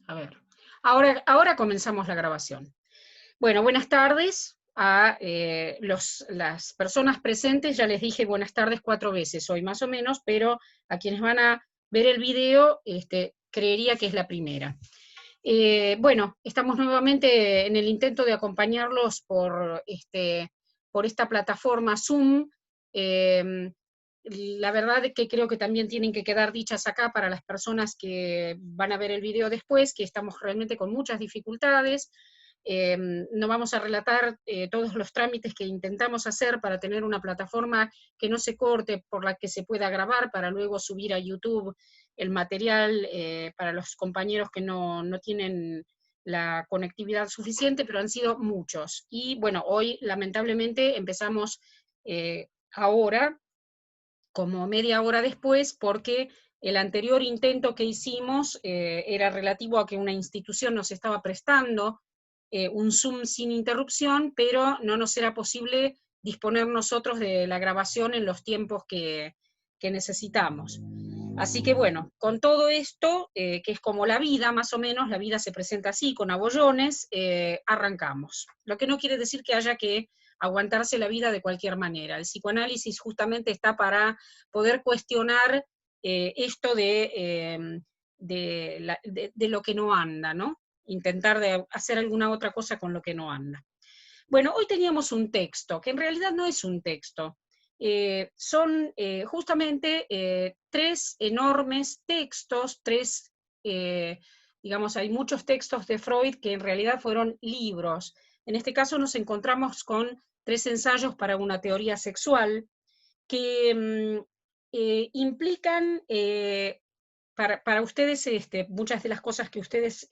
A ver, ahora comenzamos la grabación. Bueno, buenas tardes a las personas presentes. Ya les dije buenas tardes 4 veces hoy más o menos, pero a quienes van a ver el video, creería que es la primera. Bueno, estamos nuevamente en el intento de acompañarlos por esta plataforma Zoom. Eh, la verdad es que creo que también tienen que quedar dichas acá para las personas que van a ver el video después, que estamos realmente con muchas dificultades. No vamos a relatar todos los trámites que intentamos hacer para tener una plataforma que no se corte, por la que se pueda grabar para luego subir a YouTube el material para los compañeros que no tienen la conectividad suficiente, pero han sido muchos. Y bueno, hoy lamentablemente empezamos ahora, como media hora después, porque el anterior intento que hicimos era relativo a que una institución nos estaba prestando un Zoom sin interrupción, pero no nos era posible disponer nosotros de la grabación en los tiempos que necesitamos. Así que bueno, con todo esto, que es como la vida, más o menos, la vida se presenta así, con abollones, arrancamos. Lo que no quiere decir que haya que aguantarse la vida de cualquier manera. El psicoanálisis justamente está para poder cuestionar esto de lo que no anda, ¿no? Intentar de hacer alguna otra cosa con lo que no anda. Bueno, hoy teníamos un texto, que en realidad no es un texto, son justamente tres enormes textos, digamos, hay muchos textos de Freud que en realidad fueron libros. En este caso nos encontramos con 3 ensayos para una teoría sexual que implican para ustedes, muchas de las cosas que ustedes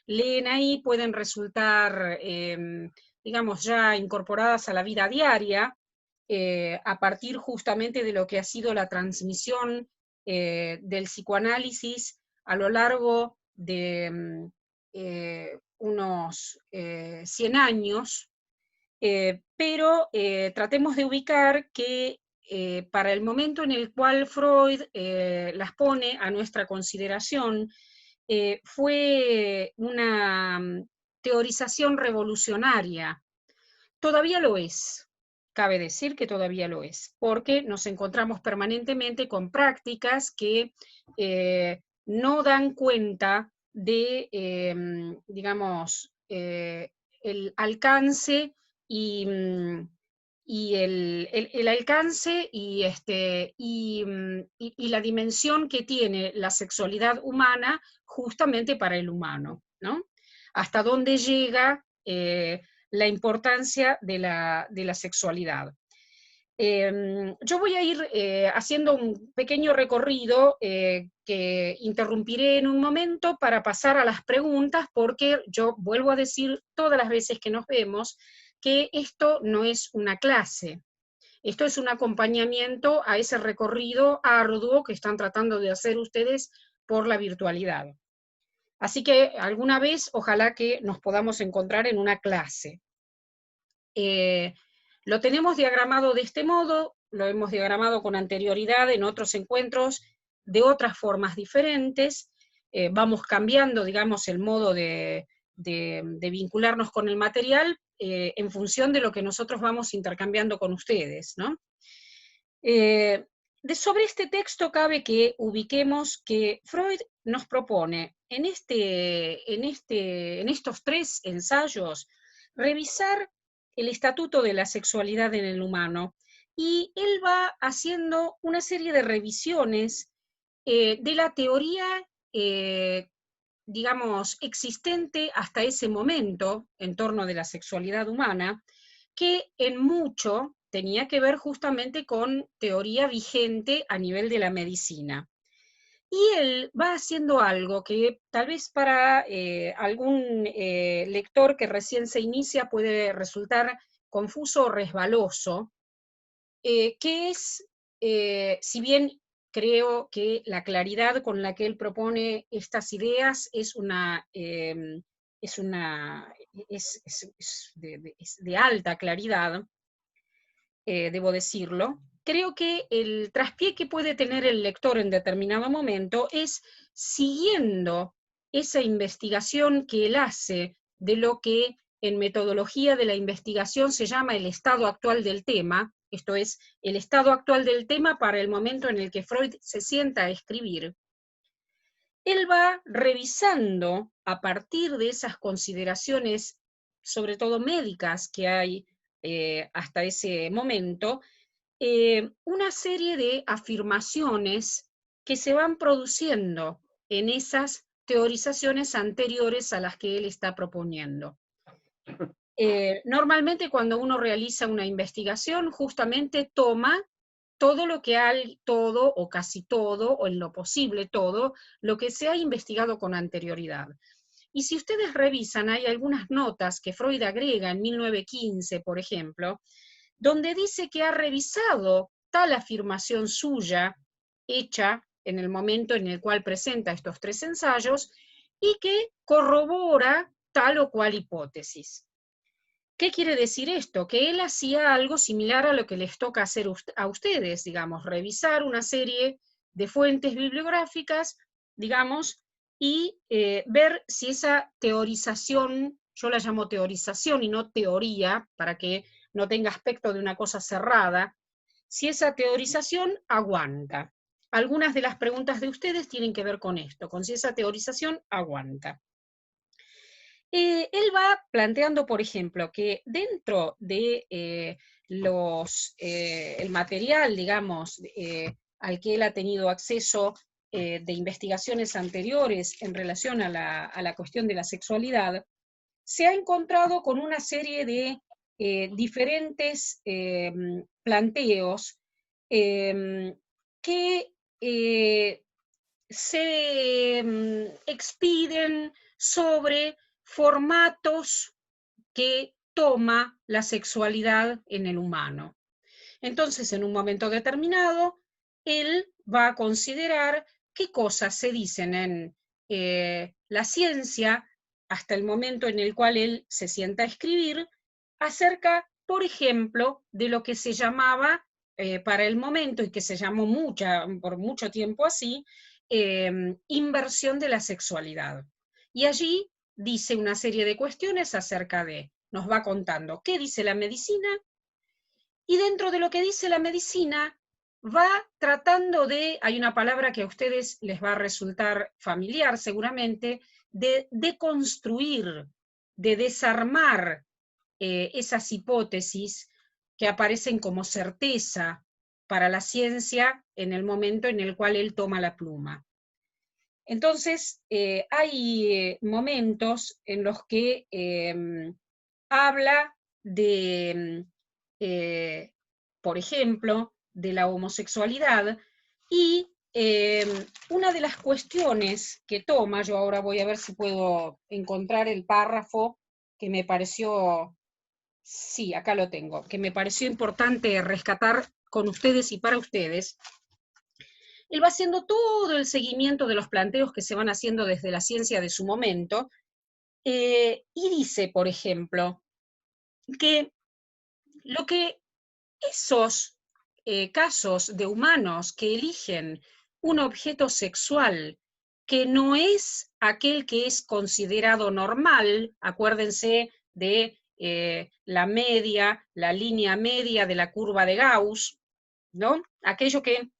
leen ahí pueden resultar, digamos, ya incorporadas a la vida diaria, a partir justamente de lo que ha sido la transmisión del psicoanálisis a lo largo de unos 100 años, pero tratemos de ubicar que para el momento en el cual Freud las pone a nuestra consideración, fue una teorización revolucionaria. Todavía lo es, cabe decir que todavía lo es, porque nos encontramos permanentemente con prácticas que no dan cuenta de, digamos, el alcance y, el alcance y la dimensión que tiene la sexualidad humana justamente para el humano, ¿no? Hasta dónde llega la importancia de la sexualidad. Yo voy a ir haciendo un pequeño recorrido que interrumpiré en un momento para pasar a las preguntas, porque yo vuelvo a decir todas las veces que nos vemos que esto no es una clase, esto es un acompañamiento a ese recorrido arduo que están tratando de hacer ustedes por la virtualidad. Así que alguna vez ojalá que nos podamos encontrar en una clase. Lo tenemos diagramado de este modo, lo hemos diagramado con anterioridad en otros encuentros de otras formas diferentes, vamos cambiando, digamos, el modo de vincularnos con el material en función de lo que nosotros vamos intercambiando con ustedes, ¿no? Sobre este texto cabe que ubiquemos que Freud nos propone en estos 3 ensayos revisar el estatuto de la sexualidad en el humano, y él va haciendo una serie de revisiones de la teoría, digamos, existente hasta ese momento en torno de la sexualidad humana, que en mucho tenía que ver justamente con teoría vigente a nivel de la medicina. Y él va haciendo algo que tal vez para algún lector que recién se inicia puede resultar confuso o resbaloso, que es, si bien creo que la claridad con la que él propone estas ideas es de alta claridad, debo decirlo, creo que el traspié que puede tener el lector en determinado momento es siguiendo esa investigación que él hace de lo que en metodología de la investigación se llama el estado actual del tema, esto es, el estado actual del tema para el momento en el que Freud se sienta a escribir, él va revisando a partir de esas consideraciones, sobre todo médicas, que hay hasta ese momento, una serie de afirmaciones que se van produciendo en esas teorizaciones anteriores a las que él está proponiendo. Normalmente cuando uno realiza una investigación, justamente toma todo lo que hay, todo o casi todo, o en lo posible todo, lo que se ha investigado con anterioridad. Y si ustedes revisan, hay algunas notas que Freud agrega en 1915, por ejemplo, donde dice que ha revisado tal afirmación suya, hecha en el momento en el cual presenta estos 3 ensayos, y que corrobora tal o cual hipótesis. ¿Qué quiere decir esto? Que él hacía algo similar a lo que les toca hacer a ustedes, digamos, revisar una serie de fuentes bibliográficas, digamos, y ver si esa teorización, yo la llamo teorización y no teoría, para que no tenga aspecto de una cosa cerrada, si esa teorización aguanta. Algunas de las preguntas de ustedes tienen que ver con esto, con si esa teorización aguanta. Él va planteando, por ejemplo, que dentro de el material, digamos, al que él ha tenido acceso de investigaciones anteriores en relación a la cuestión de la sexualidad, se ha encontrado con una serie de diferentes planteos que se expiden sobre formatos que toma la sexualidad en el humano. Entonces, en un momento determinado, él va a considerar qué cosas se dicen en la ciencia hasta el momento en el cual él se sienta a escribir acerca, por ejemplo, de lo que se llamaba para el momento y que se llamó por mucho tiempo así, inversión de la sexualidad. Y allí dice una serie de cuestiones acerca de, nos va contando qué dice la medicina, y dentro de lo que dice la medicina va tratando de, hay una palabra que a ustedes les va a resultar familiar seguramente, de deconstruir, de desarmar esas hipótesis que aparecen como certeza para la ciencia en el momento en el cual él toma la pluma. Entonces, hay momentos en los que habla de, por ejemplo, de la homosexualidad, y una de las cuestiones que toma, yo ahora voy a ver si puedo encontrar el párrafo que me pareció, sí, acá lo tengo, que me pareció importante rescatar con ustedes y para ustedes. Él va haciendo todo el seguimiento de los planteos que se van haciendo desde la ciencia de su momento, y dice, por ejemplo, que lo que esos casos de humanos que eligen un objeto sexual que no es aquel que es considerado normal, acuérdense de la media, la línea media de la curva de Gauss, ¿no? Aquello que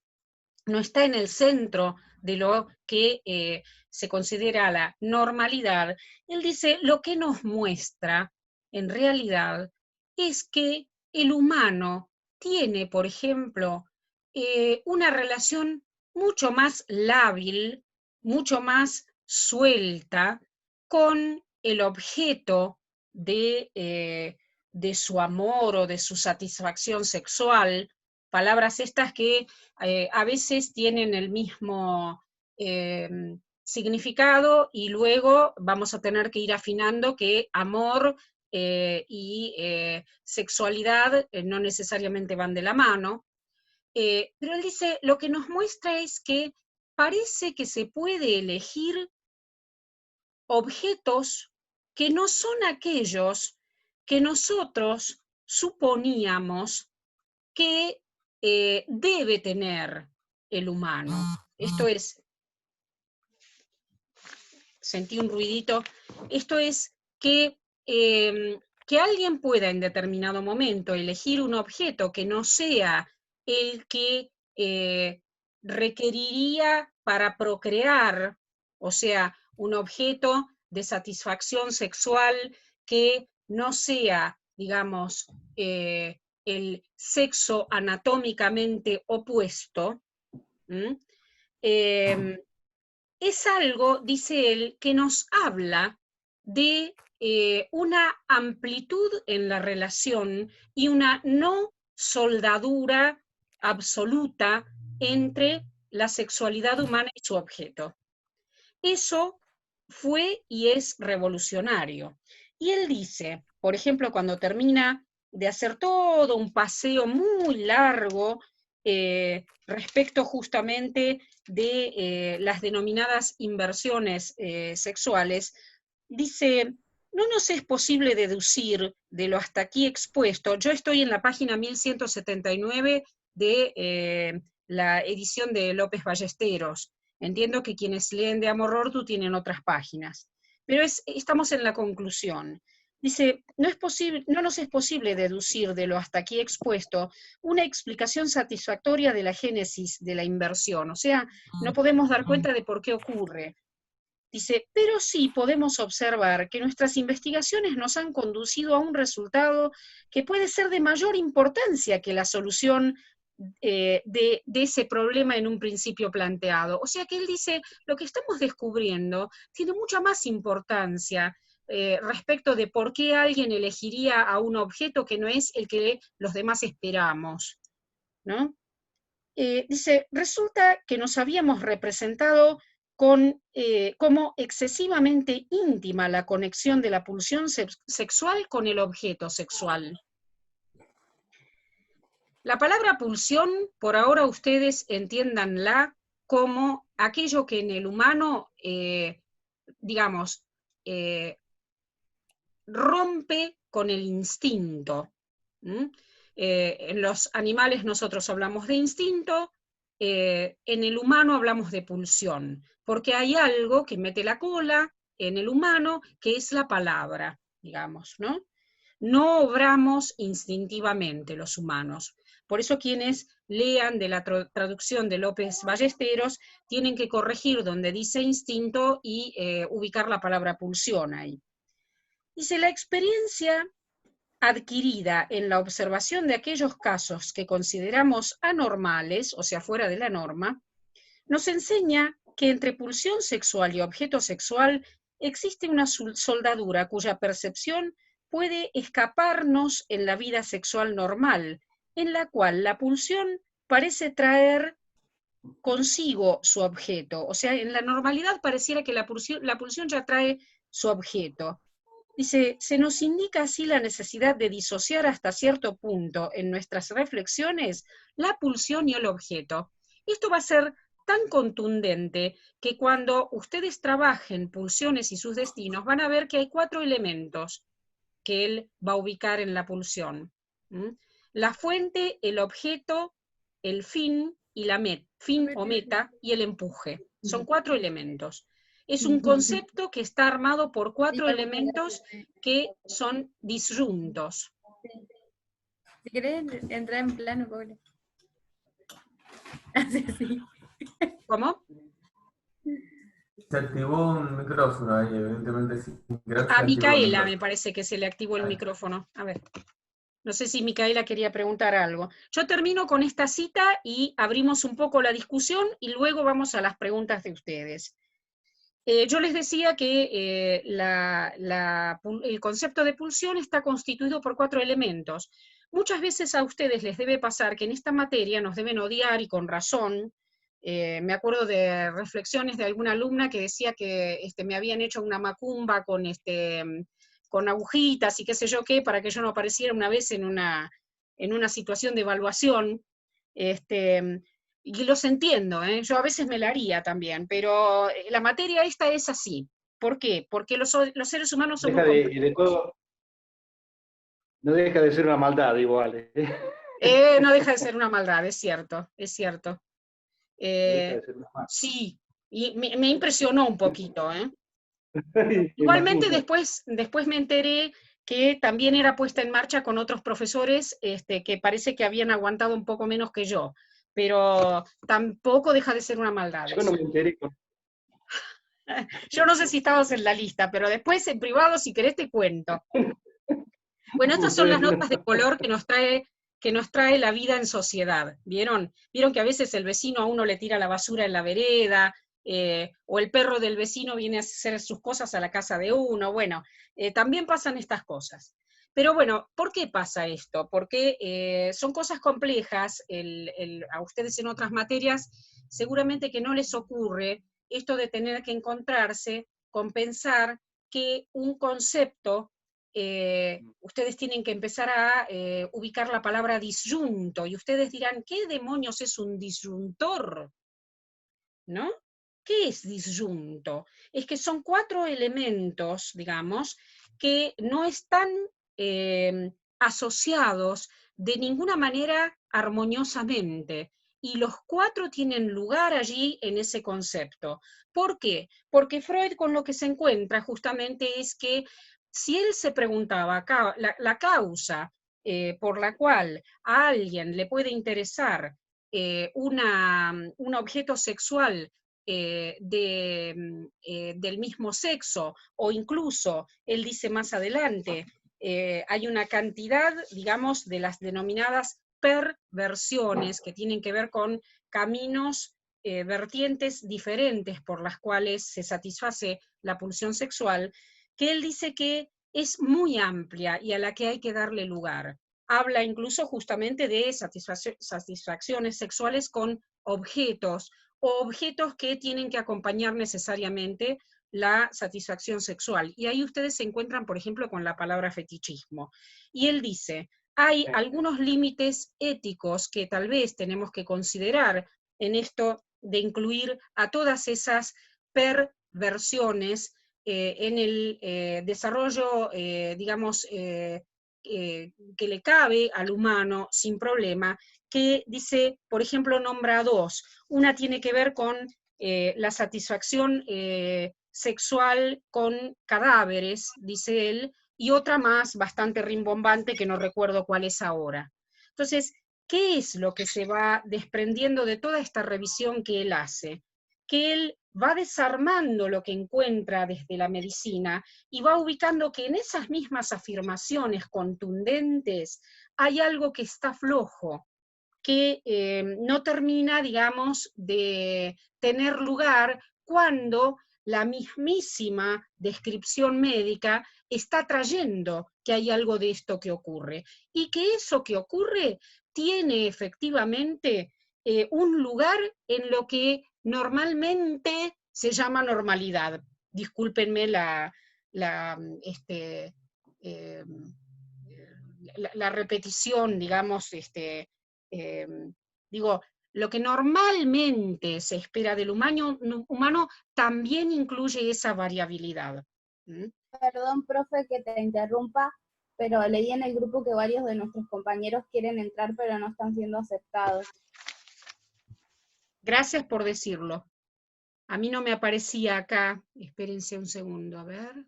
no está en el centro de lo que se considera la normalidad. Él dice, lo que nos muestra en realidad es que el humano tiene, por ejemplo, una relación mucho más lábil, mucho más suelta con el objeto de su amor o de su satisfacción sexual, palabras estas que a veces tienen el mismo significado y luego vamos a tener que ir afinando que amor y sexualidad no necesariamente van de la mano. Pero él dice, lo que nos muestra es que parece que se puede elegir objetos que no son aquellos que nosotros suponíamos que debe tener el humano. Esto es, sentí un ruidito. Esto es que alguien pueda en determinado momento elegir un objeto que no sea el que requeriría para procrear, o sea, un objeto de satisfacción sexual que no sea, digamos, el sexo anatómicamente opuesto, es algo, dice él, que nos habla de una amplitud en la relación y una no soldadura absoluta entre la sexualidad humana y su objeto. Eso fue y es revolucionario. Y él dice, por ejemplo, cuando termina de hacer todo un paseo muy largo respecto justamente de las denominadas inversiones sexuales, dice, no nos es posible deducir de lo hasta aquí expuesto. Yo estoy en la página 1179 de la edición de López Ballesteros. Entiendo que quienes leen de Amor-Ortu tienen otras páginas, pero estamos en la conclusión. Dice, no nos es posible deducir de lo hasta aquí expuesto una explicación satisfactoria de la génesis de la inversión, o sea, no podemos dar cuenta de por qué ocurre. Dice, pero sí podemos observar que nuestras investigaciones nos han conducido a un resultado que puede ser de mayor importancia que la solución de ese problema en un principio planteado. O sea que él dice, lo que estamos descubriendo tiene mucha más importancia respecto de por qué alguien elegiría a un objeto que no es el que los demás esperamos, ¿no? Dice, resulta que nos habíamos representado como excesivamente íntima la conexión de la pulsión sexual con el objeto sexual. La palabra pulsión, por ahora ustedes entiéndanla como aquello que en el humano, digamos, rompe con el instinto. En los animales nosotros hablamos de instinto, en el humano hablamos de pulsión, porque hay algo que mete la cola en el humano, que es la palabra, digamos, ¿no? No obramos instintivamente los humanos. Por eso quienes lean de la traducción de López Ballesteros tienen que corregir donde dice instinto y ubicar la palabra pulsión ahí. Dice, la experiencia adquirida en la observación de aquellos casos que consideramos anormales, o sea, fuera de la norma, nos enseña que entre pulsión sexual y objeto sexual existe una soldadura cuya percepción puede escaparnos en la vida sexual normal, en la cual la pulsión parece traer consigo su objeto. O sea, en la normalidad pareciera que la pulsión ya trae su objeto. Dice, se nos indica así la necesidad de disociar hasta cierto punto en nuestras reflexiones la pulsión y el objeto. Esto va a ser tan contundente que cuando ustedes trabajen pulsiones y sus destinos van a ver que hay 4 elementos que él va a ubicar en la pulsión. La fuente, el objeto, el fin y fin o meta y el empuje. Son 4 elementos. Es un concepto que está armado por 4 elementos que son disyuntos. Si querés entrar en plano, pobre. Así. ¿Cómo? Se activó un micrófono ahí, evidentemente. Sí. A Micaela me parece que se le activó el micrófono. A ver. No sé si Micaela quería preguntar algo. Yo termino con esta cita y abrimos un poco la discusión y luego vamos a las preguntas de ustedes. Yo les decía que el concepto de pulsión está constituido por 4 elementos. Muchas veces a ustedes les debe pasar que en esta materia nos deben odiar y con razón. Me acuerdo de reflexiones de alguna alumna que decía que me habían hecho una macumba con agujitas y qué sé yo qué, para que yo no apareciera una vez en una situación de evaluación. Y los entiendo, yo a veces me la haría también, pero la materia esta es así. ¿Por qué? Porque los seres humanos somos complejos. No deja de ser una maldad igual. No deja de ser una maldad, es cierto, es cierto. Sí, y me impresionó un poquito, Igualmente Imagino. después me enteré que también era puesta en marcha con otros profesores que parece que habían aguantado un poco menos que yo, pero tampoco deja de ser una maldad Yo no eso. me enteré. Yo no sé si estabas en la lista, pero después en privado, si querés, te cuento. Bueno, estas son las notas de color que nos trae la vida en sociedad. ¿Vieron? Vieron que a veces el vecino a uno le tira la basura en la vereda, o el perro del vecino viene a hacer sus cosas a la casa de uno. Bueno, también pasan estas cosas. Pero bueno, ¿por qué pasa esto? Porque son cosas complejas. A ustedes en otras materias seguramente que no les ocurre esto de tener que encontrarse con pensar que un concepto ustedes tienen que empezar a ubicar la palabra disyunto, y ustedes dirán, ¿qué demonios es un disyuntor? ¿No? ¿Qué es disyunto? Es que son 4 elementos, digamos, que no están asociados de ninguna manera armoniosamente, y los 4 tienen lugar allí en ese concepto. ¿Por qué? Porque Freud con lo que se encuentra justamente es que si él se preguntaba la causa por la cual a alguien le puede interesar un objeto sexual del mismo sexo, o incluso, él dice más adelante, hay una cantidad, digamos, de las denominadas perversiones que tienen que ver con caminos, vertientes diferentes por las cuales se satisface la pulsión sexual, que él dice que es muy amplia y a la que hay que darle lugar. Habla incluso justamente de satisfacciones sexuales con objetos, o objetos que tienen que acompañar necesariamente la satisfacción sexual. Y ahí ustedes se encuentran, por ejemplo, con la palabra fetichismo. Y él dice, hay algunos límites éticos que tal vez tenemos que considerar en esto de incluir a todas esas perversiones en el desarrollo, digamos, que le cabe al humano sin problema, que dice, por ejemplo, nombra 2. Una tiene que ver con la satisfacción sexual con cadáveres, dice él, y otra más bastante rimbombante que no recuerdo cuál es ahora. Entonces, ¿qué es lo que se va desprendiendo de toda esta revisión que él hace? Que él va desarmando lo que encuentra desde la medicina y va ubicando que en esas mismas afirmaciones contundentes hay algo que está flojo, que no termina, digamos, de tener lugar cuando la mismísima descripción médica está trayendo que hay algo de esto que ocurre, y que eso que ocurre tiene efectivamente un lugar en lo que normalmente se llama normalidad. Discúlpenme la, este, eh, la repetición, digamos, eh, digo, lo que normalmente se espera del humano también incluye esa variabilidad. ¿Mm? Perdón, profe, que te interrumpa, pero leí en el grupo que varios de nuestros compañeros quieren entrar, pero no están siendo aceptados. Gracias por decirlo. A mí no me aparecía acá. Espérense un segundo, a ver.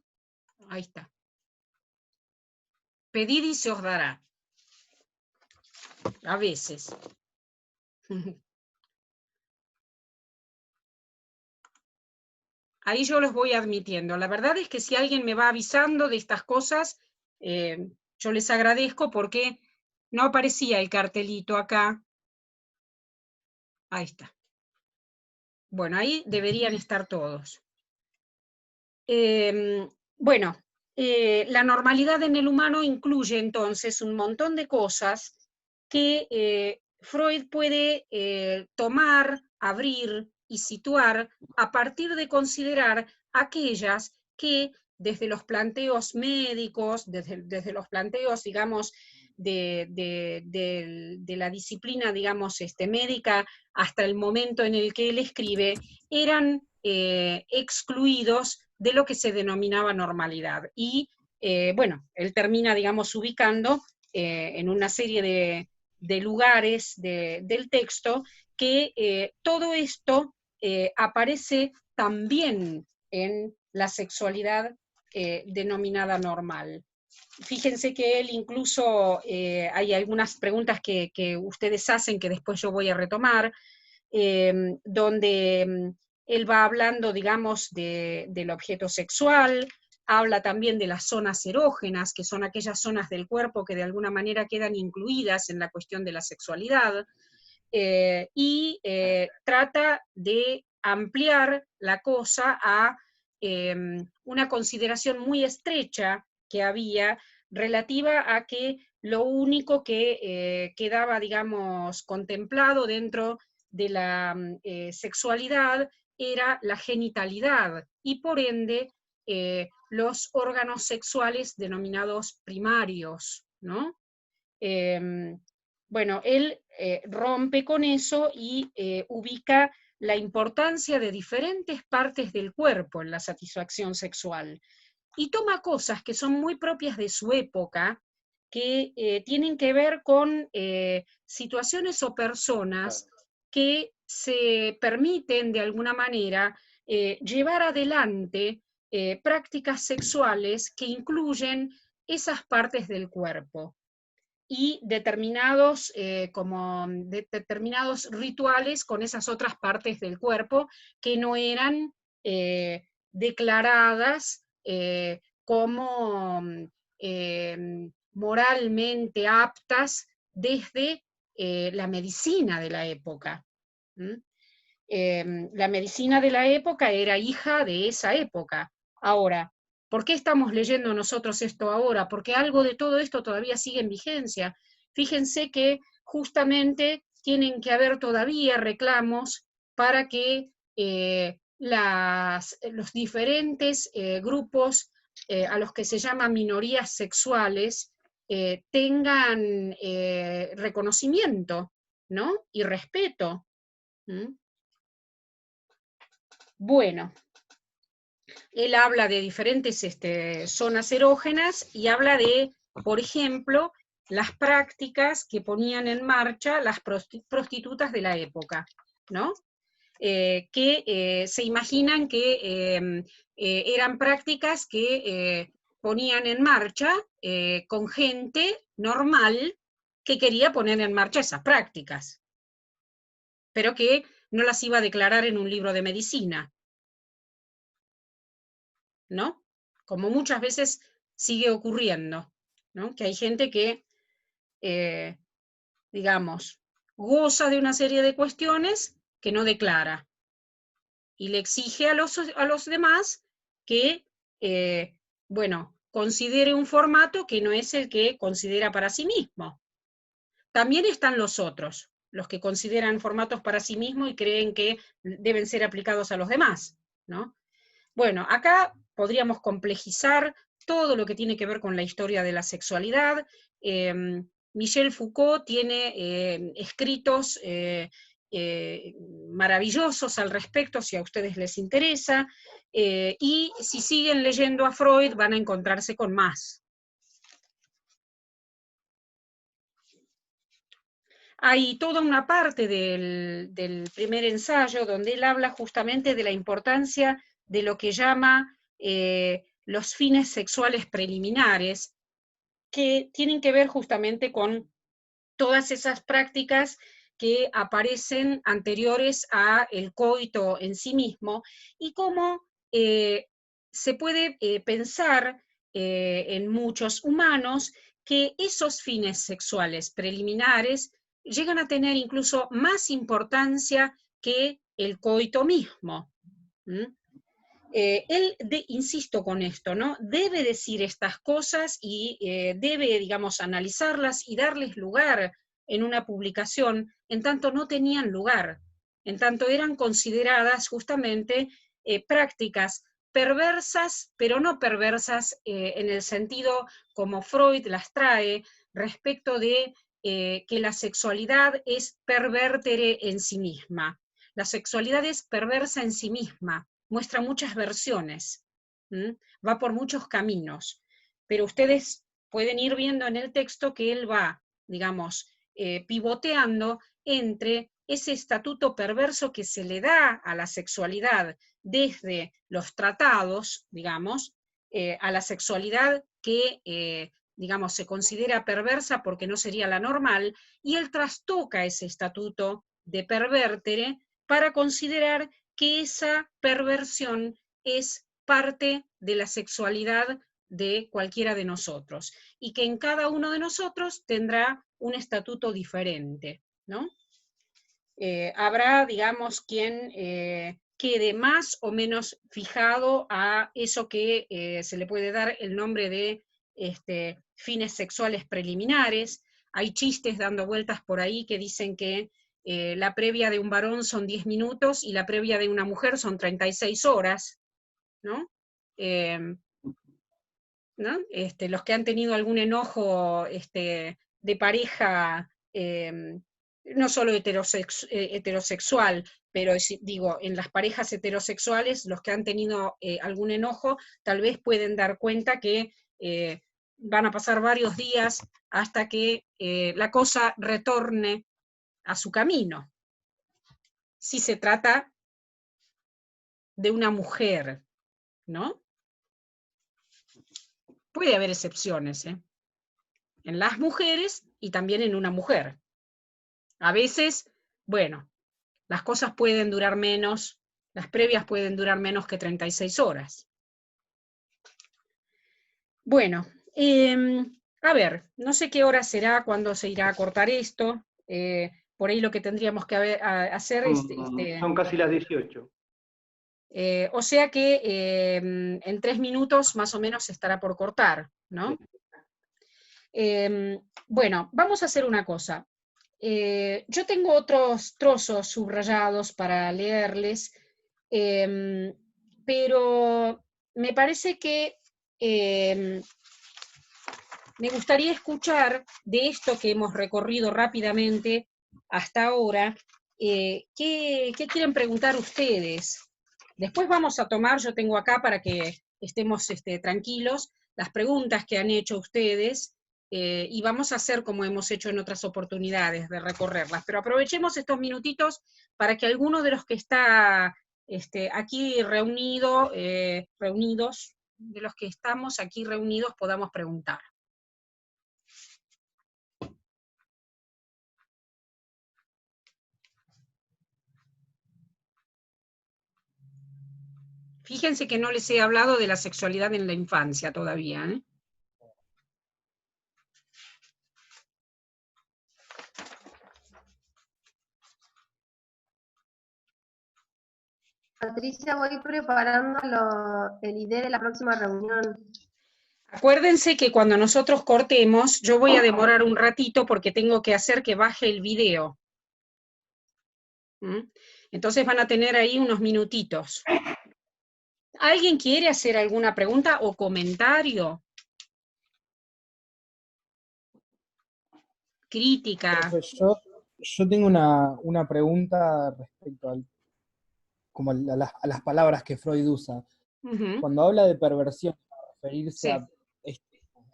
Ahí está. Pedid y se os dará. A veces. Ahí yo los voy admitiendo. La verdad es que si alguien me va avisando de estas cosas, yo les agradezco, porque no aparecía el cartelito acá. Ahí está. Bueno, ahí deberían estar todos. Bueno, la normalidad en el humano incluye entonces un montón de cosas que Freud puede tomar, abrir y situar a partir de considerar aquellas que desde los planteos médicos, desde los planteos, digamos, de la disciplina, digamos, médica, hasta el momento en el que él escribe, eran excluidos de lo que se denominaba normalidad. Y bueno, él termina, digamos, ubicando en una serie de lugares del texto que todo esto aparece también en la sexualidad denominada normal. Fíjense que él incluso, hay algunas preguntas que ustedes hacen que después yo voy a retomar, donde él va hablando, digamos, del objeto sexual, habla también de las zonas erógenas, que son aquellas zonas del cuerpo que de alguna manera quedan incluidas en la cuestión de la sexualidad, y trata de ampliar la cosa a una consideración muy estrecha que había relativa a que lo único que quedaba, digamos, contemplado dentro de la sexualidad era la genitalidad, y por ende los órganos sexuales denominados primarios, ¿no? Bueno, él rompe con eso y ubica la importancia de diferentes partes del cuerpo en la satisfacción sexual, y toma cosas que son muy propias de su época, que tienen que ver con situaciones o personas que se permiten de alguna manera llevar adelante prácticas sexuales que incluyen esas partes del cuerpo y determinados, determinados rituales con esas otras partes del cuerpo que no eran declaradas como moralmente aptas desde la medicina de la época. La medicina de la época era hija de esa época. Ahora, ¿por qué estamos leyendo nosotros esto ahora? Porque algo de todo esto todavía sigue en vigencia. Fíjense que justamente tienen que haber todavía reclamos para que los diferentes grupos a los que se llaman minorías sexuales tengan reconocimiento, ¿no? Y respeto. Bueno, él habla de diferentes zonas erógenas y habla de, por ejemplo, las prácticas que ponían en marcha las prostitutas de la época, ¿no? Que se imaginan que eran prácticas que ponían en marcha con gente normal que quería poner en marcha esas prácticas, pero que no las iba a declarar en un libro de medicina, ¿no? Como muchas veces sigue ocurriendo, ¿no? Que hay gente que, digamos, goza de una serie de cuestiones que no declara, y le exige a los demás que, bueno, considere un formato que no es el que considera para sí mismo. También están los otros, los que consideran formatos para sí mismos y creen que deben ser aplicados a los demás, ¿no? Bueno, acá podríamos complejizar todo lo que tiene que ver con la historia de la sexualidad. Michel Foucault tiene escritos maravillosos al respecto, si a ustedes les interesa, y si siguen leyendo a Freud van a encontrarse con más. Hay toda una parte del primer ensayo donde él habla justamente de la importancia de lo que llama los fines sexuales preliminares, que tienen que ver justamente con todas esas prácticas que aparecen anteriores a el coito en sí mismo, y cómo se puede pensar en muchos humanos que esos fines sexuales preliminares llegan a tener incluso más importancia que el coito mismo. Él, insisto con esto, ¿no? Debe decir estas cosas y debe, digamos, analizarlas y darles lugar en una publicación, en tanto no tenían lugar, en tanto eran consideradas justamente prácticas perversas, pero no perversas en el sentido como Freud las trae, respecto de que la sexualidad es pervertere en sí misma. La sexualidad es perversa en sí misma, muestra muchas versiones, va por muchos caminos, pero ustedes pueden ir viendo en el texto que él va, digamos, pivoteando entre ese estatuto perverso que se le da a la sexualidad desde los tratados, digamos, a la sexualidad que, digamos, se considera perversa porque no sería la normal, y él trastoca ese estatuto de pervértere para considerar que esa perversión es parte de la sexualidad de cualquiera de nosotros, y que en cada uno de nosotros tendrá un estatuto diferente, ¿no? Habrá, digamos, quien quede más o menos fijado a eso que se le puede dar el nombre de fines sexuales preliminares. Hay chistes dando vueltas por ahí que dicen que la previa de un varón son 10 minutos y la previa de una mujer son 36 horas, ¿no? ¿No? Los que han tenido algún enojo de pareja, no solo heterosexual, pero digo, en las parejas heterosexuales, los que han tenido algún enojo, tal vez pueden dar cuenta que van a pasar varios días hasta que la cosa retorne a su camino. Si se trata de una mujer, ¿no? Puede haber excepciones, ¿eh? En las mujeres y también en una mujer. A veces, bueno, las cosas pueden durar menos, las previas pueden durar menos que 36 horas. Bueno, a ver, no sé qué hora será, cuándo se irá a cortar esto. Por ahí lo que tendríamos que hacer es... Son casi las 18. O sea que en 3 minutos más o menos se estará por cortar, ¿no? Bueno, vamos a hacer una cosa. Yo tengo otros trozos subrayados para leerles, pero me parece que me gustaría escuchar de esto que hemos recorrido rápidamente hasta ahora, ¿qué quieren preguntar ustedes? Después vamos a tomar, yo tengo acá para que estemos tranquilos, las preguntas que han hecho ustedes, y vamos a hacer como hemos hecho en otras oportunidades de recorrerlas, pero aprovechemos estos minutitos para que alguno de los que está aquí reunidos, de los que estamos aquí reunidos, podamos preguntar. Fíjense que no les he hablado de la sexualidad en la infancia todavía, ¿eh? Patricia, voy preparando el ID de la próxima reunión. Acuérdense que cuando nosotros cortemos, yo voy a demorar un ratito porque tengo que hacer que baje el video. Entonces van a tener ahí unos minutitos. ¿Alguien quiere hacer alguna pregunta o comentario? Crítica. Pues yo tengo una pregunta respecto como a las palabras que Freud usa. Cuando habla de perversión, para referirse a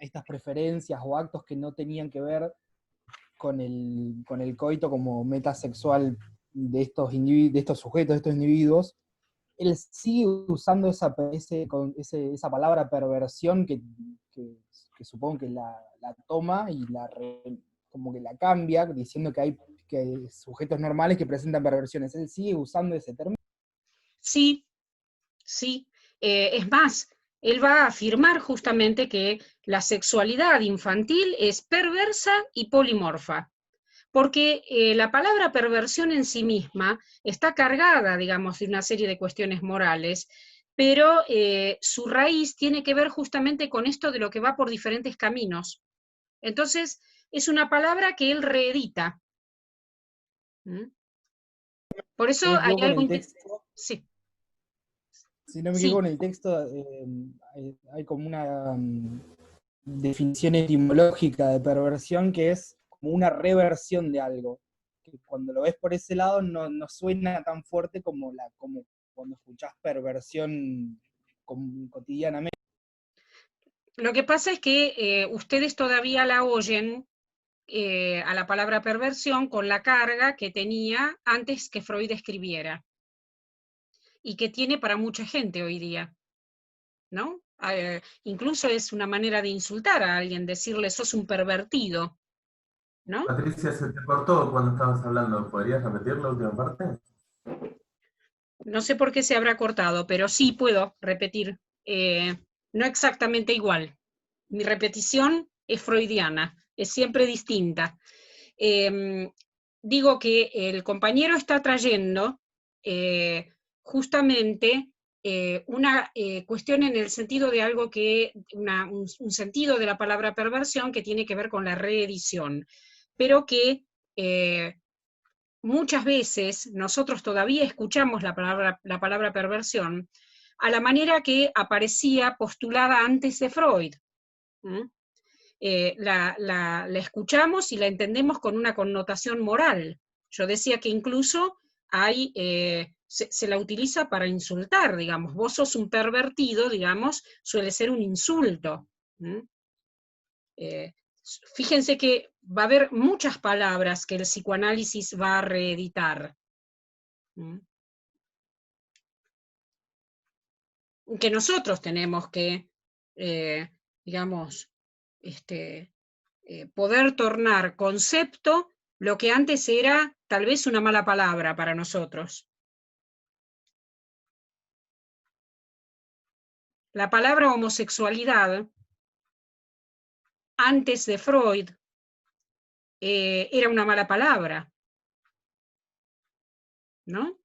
estas preferencias o actos que no tenían que ver con el coito como meta sexual de estos sujetos, de estos individuos, él sigue usando esa palabra perversión que supongo que la toma y como que la cambia, diciendo que hay sujetos normales que presentan perversiones. ¿Él sigue usando ese término? Sí, sí. Es más, él va a afirmar justamente que la sexualidad infantil es perversa y polimorfa, porque la palabra perversión en sí misma está cargada, digamos, de una serie de cuestiones morales, pero su raíz tiene que ver justamente con esto de lo que va por diferentes caminos. Entonces, es una palabra que él reedita. Por eso hay algo... Sí. Si no me equivoco, en el texto hay como una definición etimológica de perversión que es como una reversión de algo. Que cuando lo ves por ese lado no suena tan fuerte como cuando escuchás perversión cotidianamente. Lo que pasa es que ustedes todavía la oyen a la palabra perversión con la carga que tenía antes que Freud escribiera, y que tiene para mucha gente hoy día, ¿no? Incluso es una manera de insultar a alguien, decirle sos un pervertido, ¿no? Patricia, se te cortó cuando estabas hablando. ¿Podrías repetir la última parte? No sé por qué se habrá cortado, pero sí puedo repetir. No exactamente igual. Mi repetición es freudiana, es siempre distinta. Digo que el compañero está trayendo justamente una cuestión en el sentido de algo que, un sentido de la palabra perversión que tiene que ver con la reedición, pero que muchas veces nosotros todavía escuchamos la palabra perversión a la manera que aparecía postulada antes de Freud. La escuchamos y la entendemos con una connotación moral. Yo decía que incluso hay, se la utiliza para insultar, digamos, vos sos un pervertido, digamos, suele ser un insulto. Fíjense que va a haber muchas palabras que el psicoanálisis va a reeditar. Que nosotros tenemos que, digamos, poder tornar concepto lo que antes era tal vez una mala palabra para nosotros. La palabra homosexualidad, antes de Freud, era una mala palabra, ¿no?